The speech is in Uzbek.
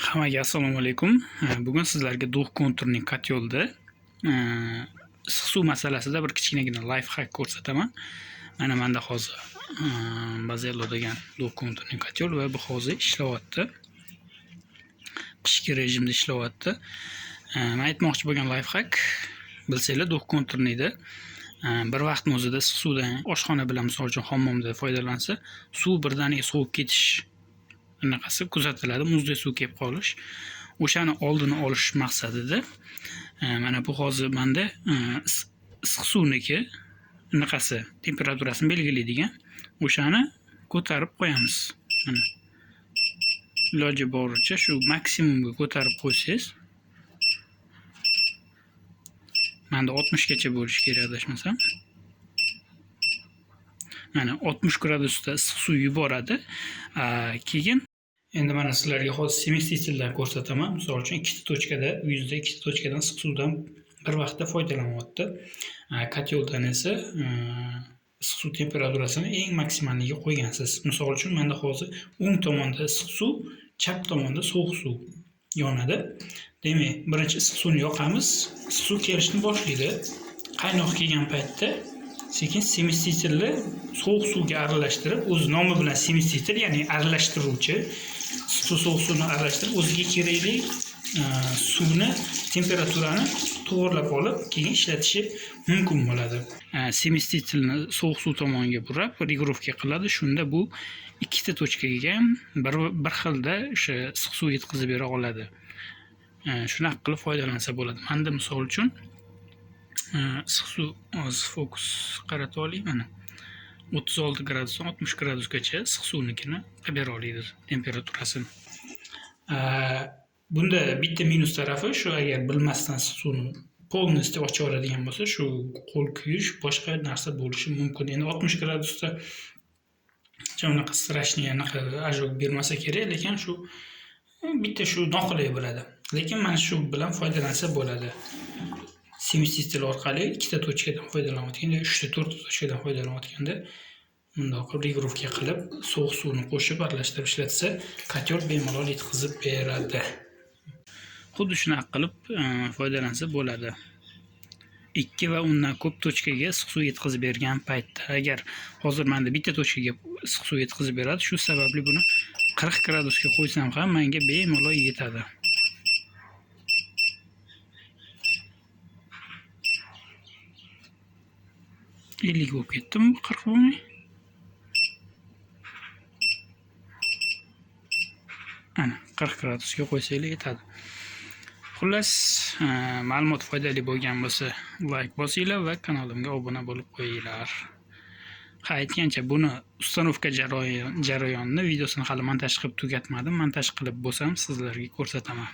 Hammaga assalomu alaykum. Bugun sizlarga Do'q konturning kotyolda issiq suv masalasida bir kichkinagina life hack ko'rsataman. Mana menda hozir Bazello degan Do'q konturning kotyol va bu hozir ishlayapti. Qishki rejimda ishlayapti. Men aytmoqchi bo'lgan life hack, bilsanglar Do'q konturnida bir vaqtning o'zida issiq suvdan oshxona bilan misol uchun hammomda foydalansa, suv birdaniga sovib ketish bunaqasi kuzatiladi, muzdek suv kelib qolish. O'shani oldini olish maqsadida mana bu hozir menda issiq suvniki bunaqasi temperaturasini belgilaydigan, o'shani ko'tarib qo'yamiz. Mana iloji boricha shu maksimumga ko'tarib qo'ysangiz, menda 60 gacha bo'lishi kerak adashmasam. Mana 60 gradusda issiq suv yuboradi. Keyin endi mana sizlarga hozir semestiteldan ko'rsataman. Misol uchun ikkita tochkada, uyingizda ikkita tochkadan issiq suvdan bir vaqtda foydalanyapti. Kotyoldan esa issiq suv temperaturasini eng maksimalligiga qo'ygansiz. Misol uchun menda hozir o'ng tomonda issiq suv, chap tomonda sovuq suv yonadi. Demak, birinchi issiq suvni yoqamiz. Issiq suv kelishni boshlaydi. Qaynoq kelgan paytda sekin semestitelni sovuq suvga aralashtirib, o'z nomi bilan semestitel, ya'ni aralashtiruvchi, issiq sovuq suvni aralashtirib, o'ziga kerakli suvni temperaturani to'g'irlab olib, keyin ishlatishi mumkin bo'ladi. Semestitelni sovuq suv tomoniga burab, regurovka qiladi. Shunda bu ikkita tochkaga ham bir xilda o'sha issiq suv yetkazib bera oladi. Shunaqa qilib foydalansa bo'ladi. Menda misol uchun issiq suv hozir fokus qaratib oling, mana 36 gradusdan 60 gradusgacha issiq suvnikini qilib bera oladi temperaturasini. Bunda bitta minus tarafi shu, agar bilmasdan issiq suvni polностью ochib yuboradigan bo'lsa, shu qo'l kuyish, boshqa narsa bo'lishi mumkin. Endi 60 gradusda unaqa strashniy anaqa ajok bermasa kerak, lekin shu bitta shu noqulay bo'ladi. Lekin mana shu bilan foydalansa bo'ladi. Semestitel orqali ikkita tochkadan foydalanayotganda, 3 ta 4 ta tochkadan foydalanayotganda bundoq qilib regurovka qilib, sovuq suvni qo'shib aralashtirib ishlatsa, kotyol bemalol yetkazib beradi. Xuddi shunaqa qilib foydalansa bo'ladi. 2 va undan ko'p tochkaga issiq suv yetkazib bergan paytda, agar hozir menda bitta tochkaga issiq suv yetkazib beradi, shu sababli buni 40 gradusga qo'ysam ham menga bemalol yetadi. Ellik bo'lib ketdimi, 40 bo'lmay. Ana 40 gradusga qo'ysanglar yetadi. Xullas, ma'lumot foydali bo'lgan bo'lsa, like bosinglar va kanalimga obuna bo'lib qo'yinglar. Aytgancha, buni ustanovka jarayonini videosini hali montaj qilib tugatmadim. Montaj qilib bo'lsam sizlarga ko'rsataman.